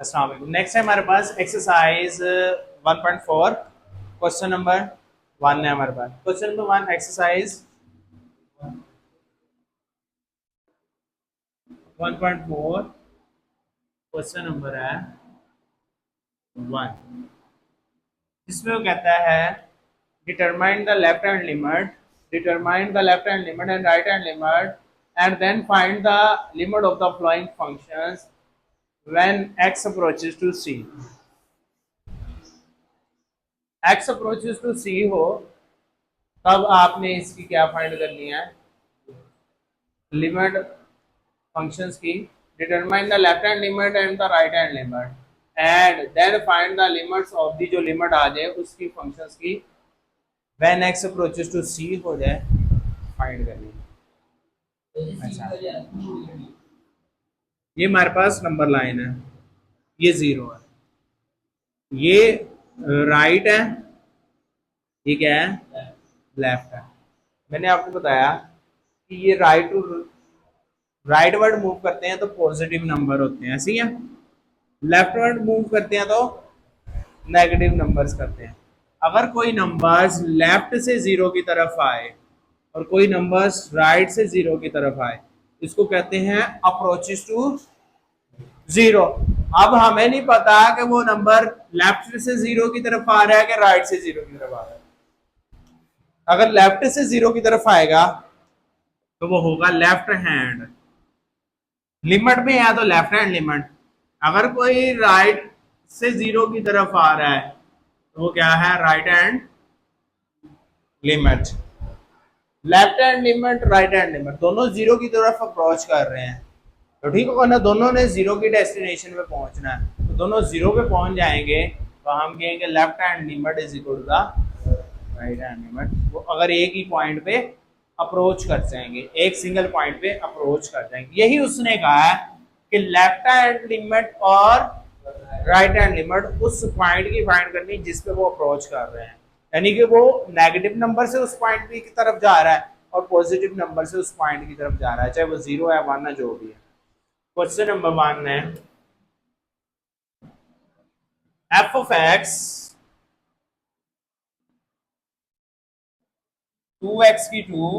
अस्सलाम वालेकुम। नेक्स्ट है हमारे पास एक्सरसाइज 1.4 क्वेश्चन नंबर 1 है हमारे पास। Question number 1 exercise 1.4 question number है 1, जिसमें वो कहता है determine the left hand limit, determine the left hand limit and right hand limit and then find the limit of the following functions when x approaches to c। x approaches to c हो तब आपने इसकी क्या find करनी है, limit functions की। Determine the left hand limit and the right hand limit and then find the limits of the, जो limit आ जाए उसकी फंक्शंस की when x approaches to c हो जाए फाइंड करनी है। अच्छा, ये हमारे पास नंबर लाइन है, ये 0 है, ये राइट है, ये क्या है, लेफ्ट है। मैंने आपको बताया कि ये राइट वर्ड मूव करते हैं तो पॉजिटिव नंबर होते हैं, ऐसे ही है। लेफ्ट वर्ड मूव करते हैं तो नेगेटिव नंबर्स करते हैं। अगर कोई नंबर्स लेफ्ट से 0 की तरफ आए और कोई नंबर्स राइट से 0 की तरफ आए, इसको कहते हैं अप्रोचेस टू 0। अब हमें नहीं पता कि वो नंबर लेफ्ट से 0 की तरफ आ रहा है कि राइट से 0 की तरफ आ रहा है। अगर लेफ्ट से 0 की तरफ आएगा तो वो होगा लेफ्ट हैंड लिमिट में है, तो लेफ्ट हैंड लिमिट। अगर कोई राइट से 0 की तरफ आ रहा है तो वो क्या है, right hand limit. Left hand limit, right hand limit, दोनों 0 की तरफ अप्रोच कर रहे हैं तो ठीक होगा ना, दोनों ने 0 की डेस्टिनेशन पे पहुंचना है, तो दोनों 0 पे पहुंच जाएंगे तो हम कहेंगे left hand limit is equal to the right hand limit. वो अगर एक ही पॉइंट पे अप्रोच कर जाएंगे, एक सिंगल पॉइंट पे अप्रोच कर जाएंगे। यही उसने कहा है कि लेफ्ट हैंड लिमिट और राइट हैंड लिमिट उस पॉइंट की फाइंड करनी जिस पे वो अप्रोच कर रहे हैं, यानी कि वो नेगेटिव नंबर से उस पॉइंट की तरफ जा रहा है और पॉजिटिव नंबर से उस पॉइंट की तरफ जा रहा है, चाहे वो 0 है 1 है जो भी है। क्वेश्चन नंबर 1 है f of x 2x की 2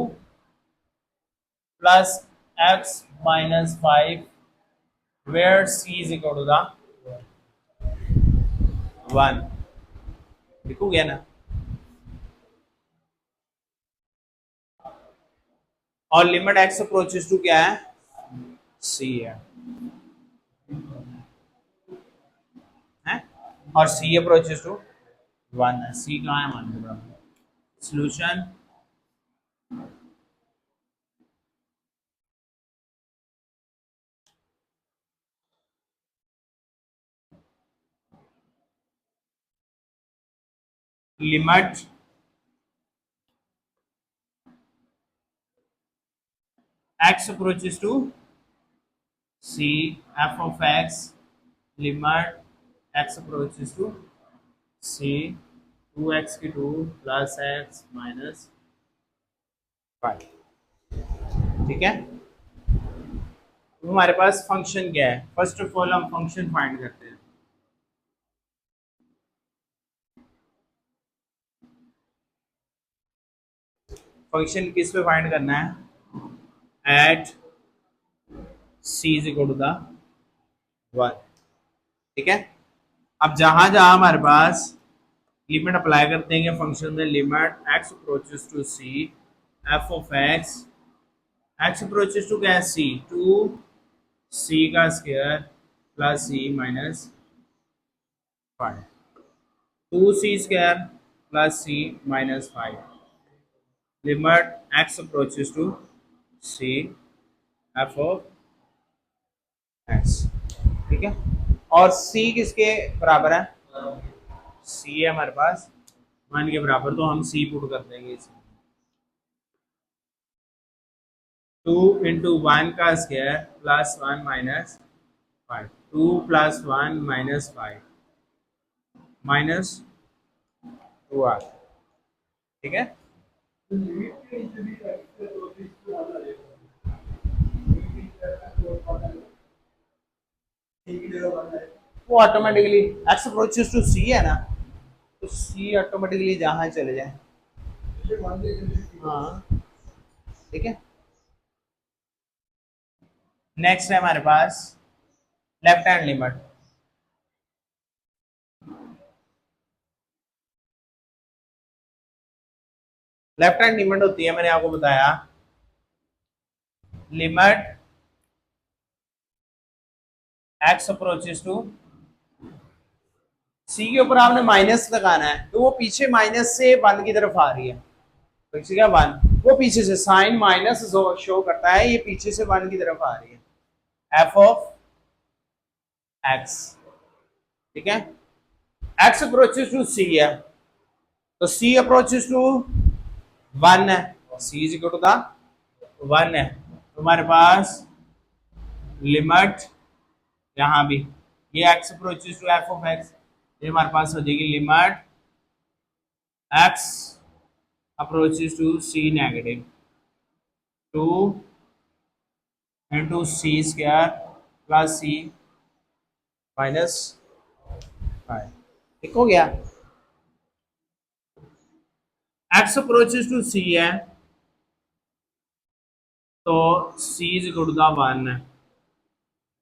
plus x minus 5 where c is equal to the 1। लिखो गया ना, और लिमिट x अप्रोचेस टू क्या है, c है और c अप्रोचेस टू 1 है। c कहाँ है, 1 के बराबर। Solution limit x approaches to c, f of x limit x approaches to c 2x की 2 प्लस x माइनस 5। ठीक है, तो हमारे पास फंक्शन क्या है, फर्स्ट ऑफ ऑल हम फंक्शन फाइंड करते हैं। फंक्शन किस पे फाइंड करना है, at c is equal to the 1। ठीक है, अब जहां जहां हमारे पास लिमिट अप्लाई कर देंगे फंक्शन में, limit x approaches to c f of x approaches to क्या है, c 2 c का square plus c minus 5, 2c square plus c minus 5, limit x approaches to c f of x। ठीक है, और c किसके बराबर है, c है हमारे पास 1 के बराबर, तो हम c पुट कर देंगे इसमें। 2 इंटू 1 का square plus 1 minus 5, 2 plus 1 minus 5 minus 2r। ठीक है, वो automatically x approaches to c है ना, तो सी ऑटोमेटिकली जहां चले जाए। हाँ ठीक है। नेक्स्ट है हमारे पास left hand limit. Left hand limit होती है, मैंने आपको बताया, limit x approaches to c के ऊपर आपने माइनस लगाना है, तो वो पीछे माइनस से वन की तरफ आ रही है, तो ठीक है वन, वो पीछे से साइन माइनस शो करता है, ये पीछे से वन की तरफ आ रही है, एफ ऑफ एक्स। ठीक है, एक्स अप्रोचेस टू सी है, तो सी अप्रोचेस टू वन है, c is equal to the one है, तो हमारे पास लिमिट यहां भी ये x approaches to f of x, ये हमारे पास हो जाएगी limit x approaches to c negative 2 into c square plus C minus 5। ठीक हो गया। एक्स अप्रोचेस टू सी है, तो c is equal to the one है,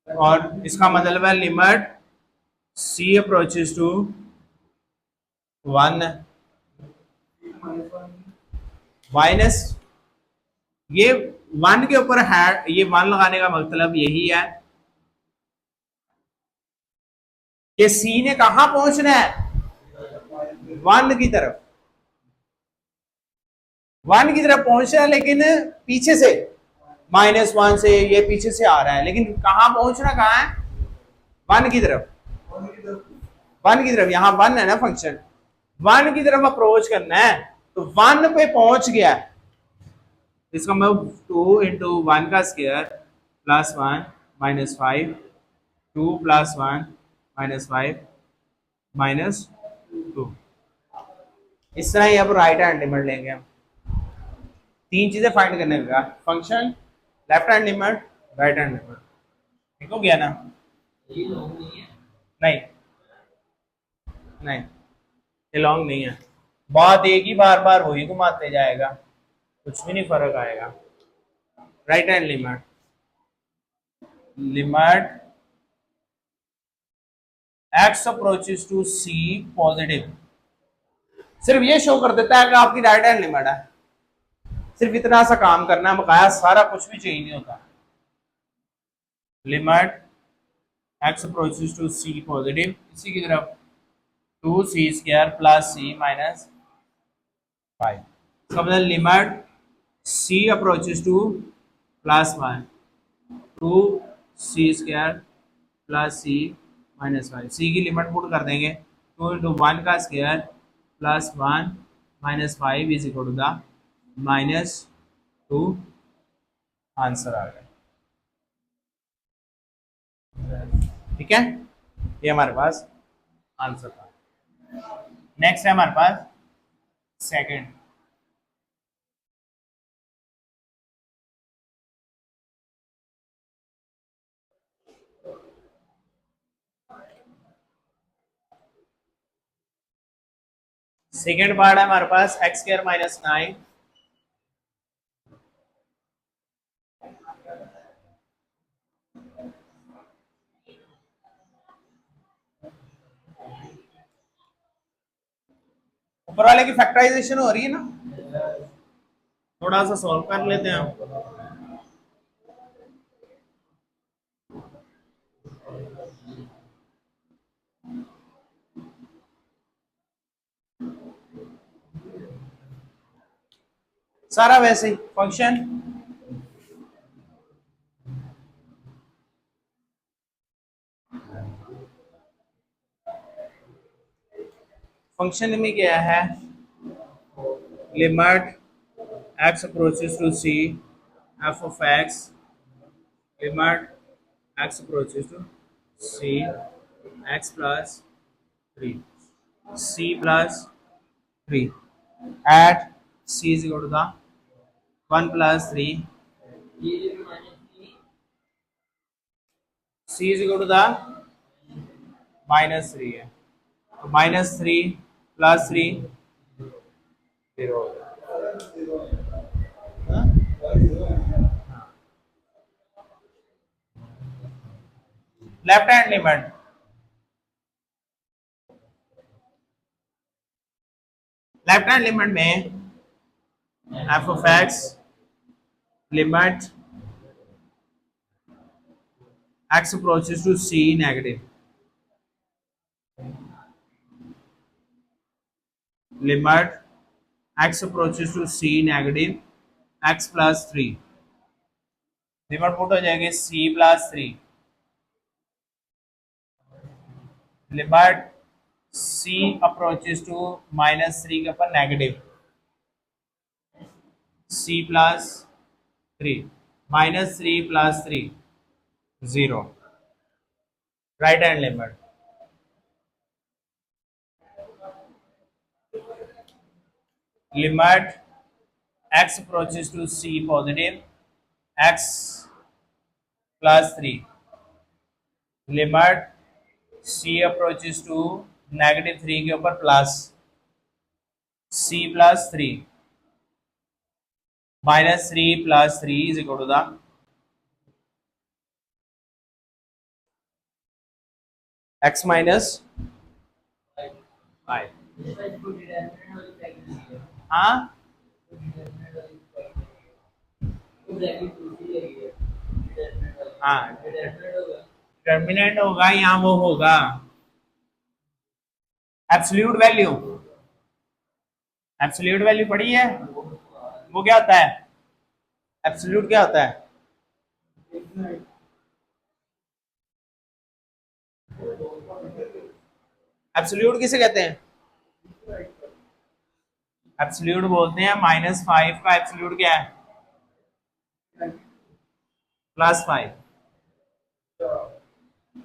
और इसका मतलब है limit C approaches to one है माइनस, ये वन के ऊपर है, ये वन लगाने का मतलब यही है कि सी ने कहां पहुंचना है, वन की तरफ, वन की तरफ पहुंचना है, लेकिन पीछे से माइनस वन से ये पीछे से आ रहा है, लेकिन कहां पहुंचना कहां है, वन की तरफ, वन की तरफ, यहां वन है ना फंक्शन, वन की तरफ अप्रोच करना है, तो वन पे पहुंच गया, इसका मतलब 2 इंटू वन का square plus one minus 5, 2 plus one minus 5 minus 2। इस तरह ही अब राइट हैंड लिमिट लेंगे हम, तीन चीजें फाइंड करने का, function, left hand limit, right hand limit. ठीक हो गया ना? नहीं नहीं, ये लॉन्ग नहीं है, बात एक ही, बार बार वही घुमाते जाएगा, कुछ भी नहीं फर्क आएगा। Right hand limit, limit x approaches to C positive, सिर्फ ये शो कर देता है कि आपकी राइट हैंड लिमिट है, सिर्फ इतना सा काम करना है, बकाया सारा कुछ भी चाहिए नहीं होता। Limit x approaches to C positive, इसी की तरफ 2c स्क्वायर प्लस सी माइनस 5, इसका मतलब limit C approaches to plus 1 2c square plus C minus 5, C की लिमिट पुट कर देंगे, 2 इंटू वन का square plus 1 minus 5 is equal to the minus 2, answer आ गया। ठीक है, ये हमारे पास आंसर था। नेक्स्ट है हमारे पास सेकंड, सेकंड पार्ट है हमारे पास एक्स स्क्वायर माइनस 9 ऊपर वाले की फैक्टराइजेशन हो रही है ना, थोड़ा सा सॉल्व कर लेते हैं हम। सारा वैसे ही फंक्शन फंक्शन में क्या है, limit x approaches to C F of x, limit x approaches to C X plus 3 C plus 3 at C is equal to the 1 plus 3 C is equal to the -3 है, तो -3 + 3 0 हो गया। Left hand limit, left hand limit में f(x) limit x approaches to c negative, लिमिट x approaches to c negative x + 3, limit put हो जाएगी c + 3, limit c approaches to -3 के ऊपर negative c + 3, -3 + 3 0, right hand limit, limit x approaches to c positive x + 3, limit c approaches to -3 के ऊपर plus c + 3, -3 + 3 is equal to the x minus 5। हाँ हाँ, determinant होगा या वो होगा एब्सोल्यूट वैल्यू, एब्सोल्यूट वैल्यू पढ़ी है, वो क्या होता है, एब्सोल्यूट क्या होता है, एब्सोल्यूट किसे कहते हैं, एब्सोल्यूट बोलते हैं -5 का एब्सोल्यूट क्या है, +5,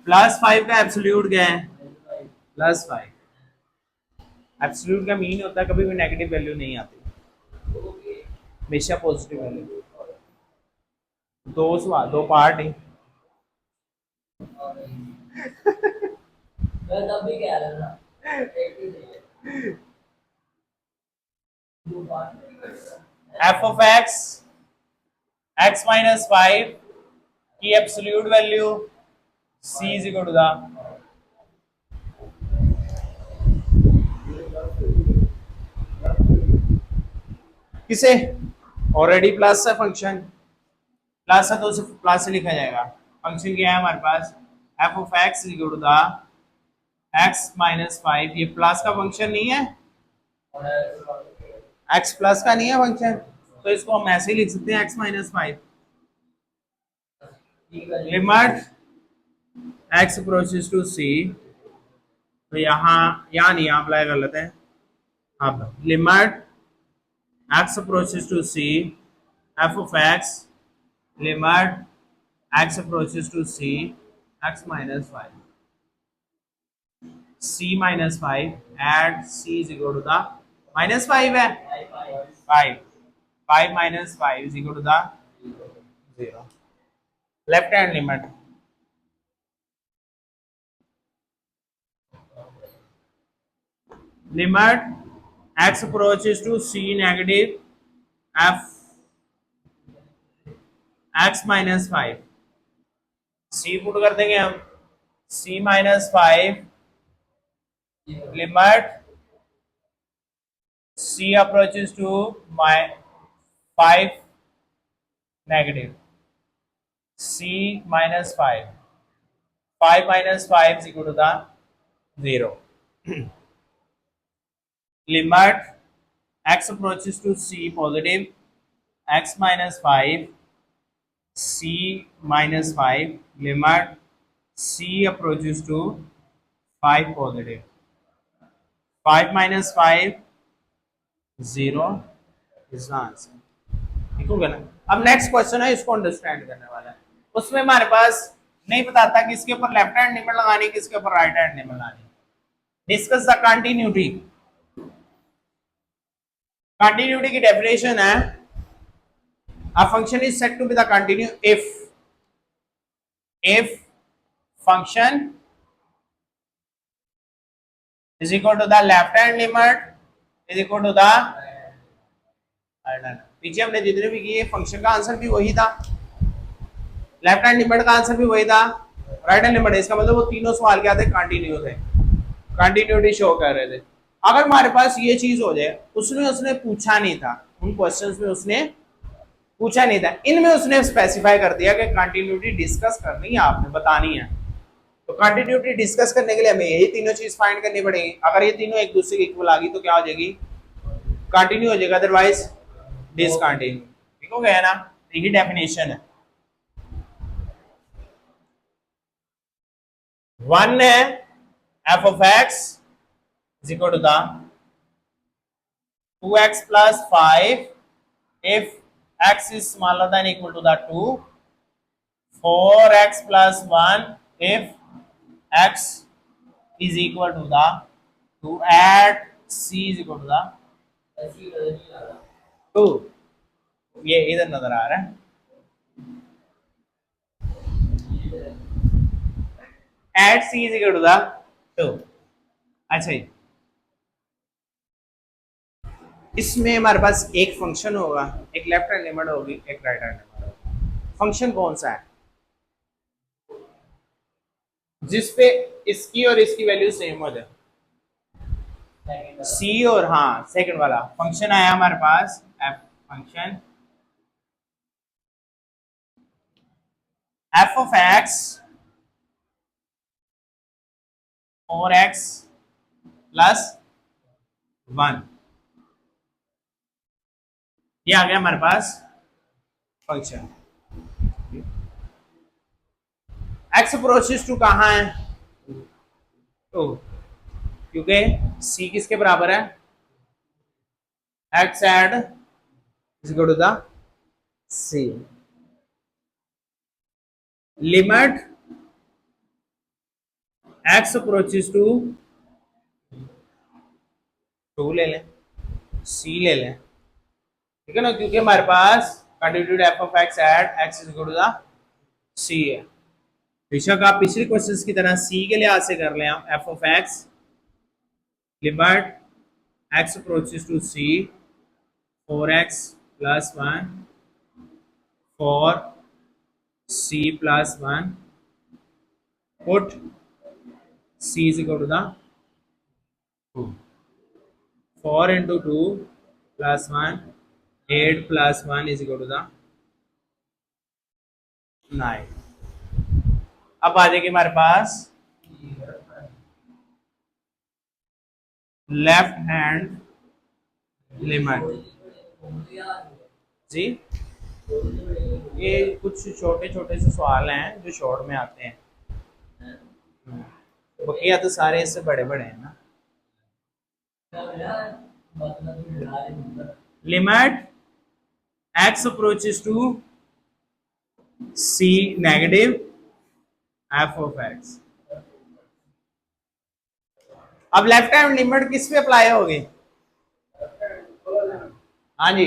+5 का एब्सोल्यूट क्या है, +5, एब्सोल्यूट का मीन होता है कभी भी नेगेटिव वैल्यू नहीं आती, हमेशा पॉजिटिव वैल्यू। दो सवाल, दो पार्ट ही। f(x) x - 5 की absolute value c is equal to the किसे, ऑलरेडी प्लस है फंक्शन, प्लस है तो उसे प्लस से लिखा जाएगा, फंक्शन क्या है हमारे पास f(x) is equal to the x - 5, ये प्लस का फंक्शन नहीं है, x प्लस का नहीं है फंक्शन, तो इसको हम ऐसे ही लिख सकते हैं x - 5, limit x approaches to c, तो यहाँ नहीं, आप लाया गलत है, अब limit x approaches to c f(x) limit x approaches to c x - 5, c - 5 add c is equal to the -5 है, 5 5 - 5 is equal to the 0, left hand limit, limit x approaches to c negative f x - 5, c put कर देंगे हम, c - 5 limit c approaches to 5 negative c - 5, 5 - 5 is equal to the 0, limit x approaches to c positive x - 5 c - 5 limit c approaches to 5 positive, 5 - 5 0 is the answer, ठीक हो गया ना। अब next question है, इसको अंडरस्टैंड करने वाला है, उसमें हमारे पास नहीं बताता किसके ऊपर लेफ्ट हैंड लिमिट लगानी, किसके ऊपर राइट हैंड लिमिट लगानी। डिस्कस द कंटिन्यूटी, कंटिन्यूटी की डेफिनेशन है a function is said to be the continue if function is equal to the left hand limit is equal to the पीछे हमने जितने भी किए फंक्शन का आंसर भी वही था, लेफ्ट हैंड लिमिट का आंसर भी वही था, राइट हैंड लिमिट। इसका मतलब वो तीनों सवाल क्या थे, कंटिन्यू थे, कंटिन्यूटी शो कर रहे थे। अगर हमारे पास ये चीज हो जाए, उसने पूछा नहीं था, उन क्वेश्चंस में उसने पूछा नहीं था, इनमें उसने स्पेसिफाई कर दिया कि कंटिन्यूटी डिस्कस करनी है, आपने बतानी है। तो कंटिन्यूटी डिस्कस करने के लिए हमें यही तीनों चीज फाइंड करनी पड़ेगी। अगर ये तीनों एक दूसरे के इक्वल आ गई तो क्या हो जाएगी, कंटिन्यू हो जाएगा, अदरवाइज डिसकंटिन्यू। ठीक हो गया ना, यही डेफिनेशन है। वन है f of x is equal to the 2x plus 5 if x is smaller than equal to the 2, 4x plus 1 if x is equal to the 2 at c is equal to the 2। ये इधर नजर आ रहा है, at c is equal to the 2। अच्छा जी, इसमें हमारे पास एक function होगा, एक लेफ्ट हैंड लिमिट होगी, एक राइट हैंड लिमिट होगी। फंक्शन कौन सा है जिसपे इसकी और इसकी वैल्यू सेम हो जाए, सी और हाँ सेकंड वाला फंक्शन आया हमारे पास f function f of x 4x plus 1, ये आ गया हमारे पास फंक्शन। x अप्रोचेस टू कहाँ है, तो क्योंकि c किसके बराबर है, x एड is equal to the c। Limit x approaches to 2 ले लें, c ले लें, ठीक है ना, क्योंकि हमारे पास continuity f of x at x is equal to the c है। बेशक आप पिछले क्वेश्चंस की तरह c के लिहाज से कर लें, आप f of x limit x approaches to c 4x plus 1 4 c plus 1 put c is equal to the 2, 4 into 2 plus 1 8 plus 1 is equal to the 9। अब आ जाएगी हमारे पास लेफ्ट हैंड लिमिट जी। ये कुछ छोटे छोटे से सवाल हैं जो शॉर्ट में आते हैं, बकिया तो सारे इससे बड़े बड़े हैं ना। Limit x approaches to c negative f of x। अब लेफ्ट हैंड लिमिट किस पे अप्लाई होगी, हाँ जी,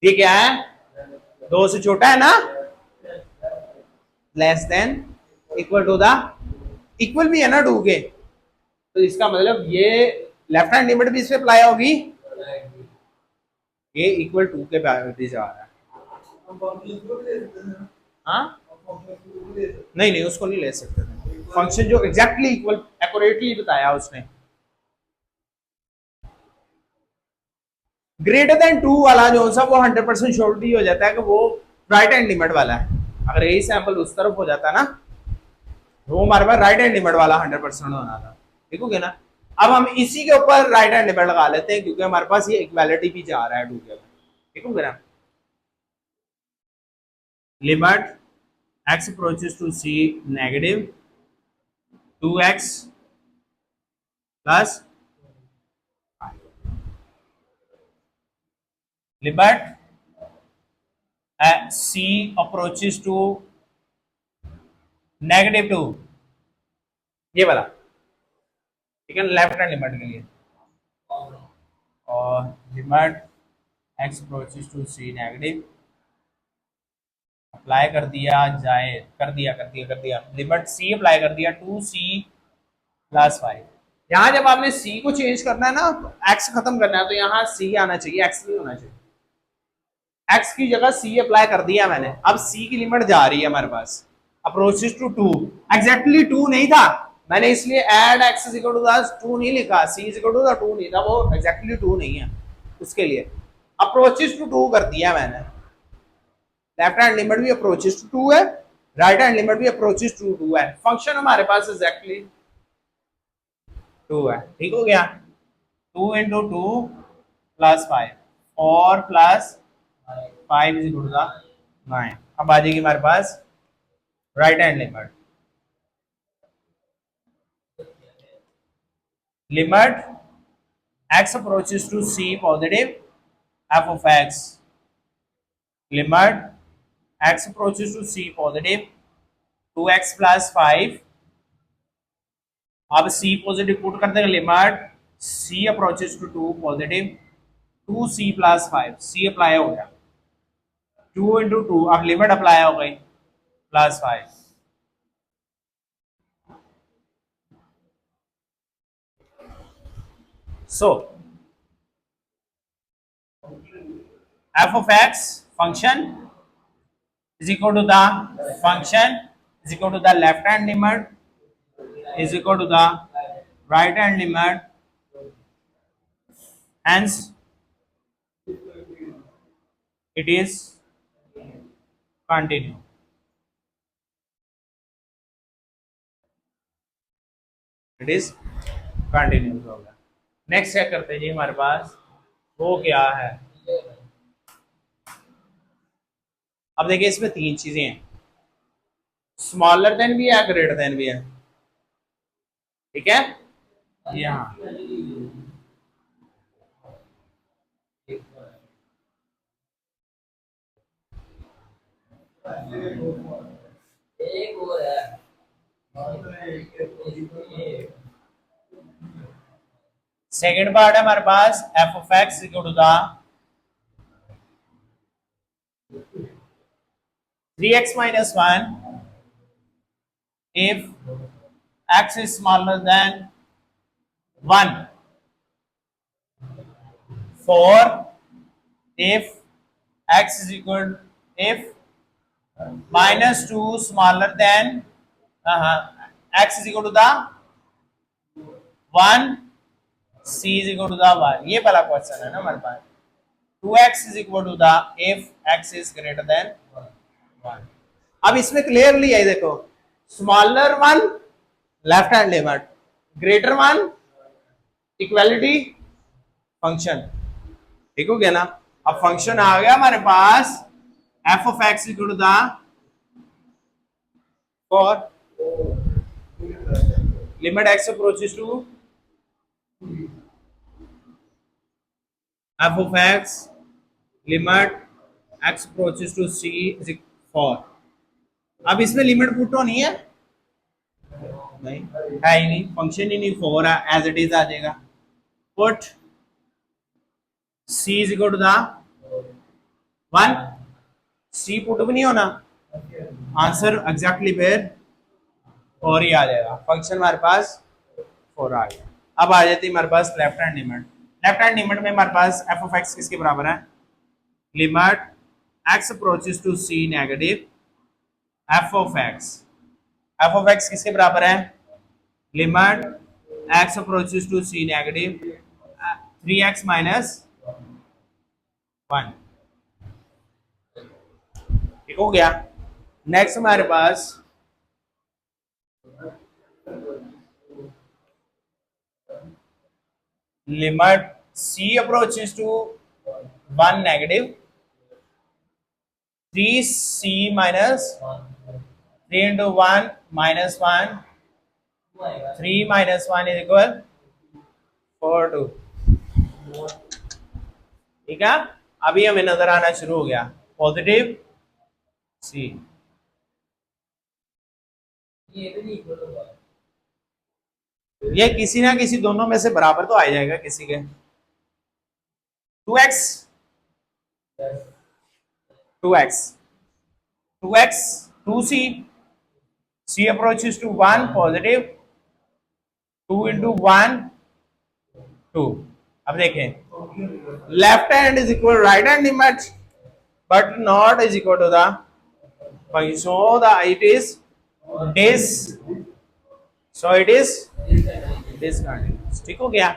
ये क्या है, 2 से छोटा है ना, less than equal to the, equal भी है ना 2 के, तो इसका मतलब ये लेफ्ट हैंड लिमिट भी इस पे अप्लाई होगी, ये इक्वल 2 के पैरिटी से आ रहा है। हाँ नहीं नहीं, उसको नहीं ले सकते थे, फंक्शन जो एग्जैक्टली इक्वल एक्यूरेटली बताया उसने। ग्रेटर देन 2 वाला जो सा वो 100% श्योरिटी हो जाता है कि वो राइट हैंड लिमिट वाला है। अगर यही सैंपल उस तरफ हो जाता ना, वो हमारे पास राइट हैंड लिमिट वाला 100% होना था, ठीक हो गया ना। अब हम इसी के ऊपर राइट हैंड लिमिट लगा लेते हैं क्योंकि हमारे पास ये इक्वालिटी भी जा रहा है 2 के, ठीक हो गया ना। Limit x approaches to c negative 2x plus 5, limit c approaches to negative 2, ये वाला, ठीक है, लेफ्ट हैंड लिमिट के लिए, और limit x approaches to c negative apply कर दिया जाए, कर दिया लिमिट c अप्लाई कर दिया 2c प्लस 5, यहाँ जब आपने सी को चेंज करना है ना, एक्स खत्म करना है, तो यहाँ सी आना चाहिए, एक्स नहीं होना चाहिए। एक्स की जगह सी अप्लाई कर दिया मैंने, अब सी की लिमिट जा रही है हमारे पास अप्रोचेस टू 2, एग्जैक्टली 2 नहीं था, मैंने इसलिए एड x is equal to the 2 नहीं लिखा, c is equal to the 2 नहीं था, वो एग्जैक्टली 2 नहीं है, उसके लिए अप्रोचेस टू 2 कर दिया मैंने। लेफ्ट हैंड लिमिट भी अप्रोचेस टू 2 है, राइट हैंड लिमिट भी अप्रोचेस टू 2 है, फंक्शन हमारे पास एग्जैक्टली 2 है। ठीक हो गया, 2 into 2 plus 5, 4 plus 5 is equal to the 9। अब आ जाएगी हमारे पास right hand limit, limit x approaches to c positive f of x, limit x approaches to c positive 2x plus 5, अब c पॉजिटिव पुट कर देंगे, limit c approaches to 2 positive 2c plus 5, c apply हो गया, 2 into 2, अब limit apply हो गई plus 5। So f of x function is equal to the function is equal to the left hand limit is equal to the right hand limit, hence it is continue। It is continuous हो गया। Next check करते हैं जी हमारे पास वो क्या है। अब देखिए इसमें तीन चीजें हैं, स्मॉलर देन भी है, ग्रेटर देन भी है, ठीक है। यहाँ सेकेंड पार्ट है हमारे पास f of x equal to the 3x minus 1 if x is smaller than 1, 4 if x is equal if minus 2 smaller than x is equal to the 1, c is equal to the 1, ये पहला question है ना हमारे पास। 2x is equal to the if x is greater than 1। अब इसमें clearly है, देखो smaller one left hand limit, greater one equality function, ठीक हो गया ना। अब फंक्शन आ गया हमारे पास f of x equal to the four limit x approaches to f of x limit x approaches to c four. अब इसमें लिमिट पुट होनी है नहीं, है ही नहीं, फंक्शन ही नहीं, 4 है, एज इट इज आ जाएगा। Put c is equal to the 1, c put भी नहीं होना, आंसर एग्जैक्टली फिर 4 ही आ जाएगा, फंक्शन हमारे पास 4 आ गया। अब आ जाती है हमारे पास left hand limit. Left hand limit में हमारे पास एफ ऑफ एक्स किसके बराबर है, limit x approaches to c negative f of x किसके बराबर है, limit x approaches to c negative 3x minus 1, ठीक हो गया। नेक्स्ट हमारे पास limit c approaches to 1 negative 3c minus 3 into 1 minus 1, 3 minus 1 is equal 4 2, ठीक है। अभी हमें नजर आना शुरू हो गया पॉजिटिव सी, ये किसी ना किसी दोनों में से बराबर तो आ जाएगा किसी के। 2x 2c c approaches to 1 positive 2 into 1 2। अब देखें left hand is equal right hand image but not is equal to the point. So the it is this, so it is discontinuous। ठीक हो गया।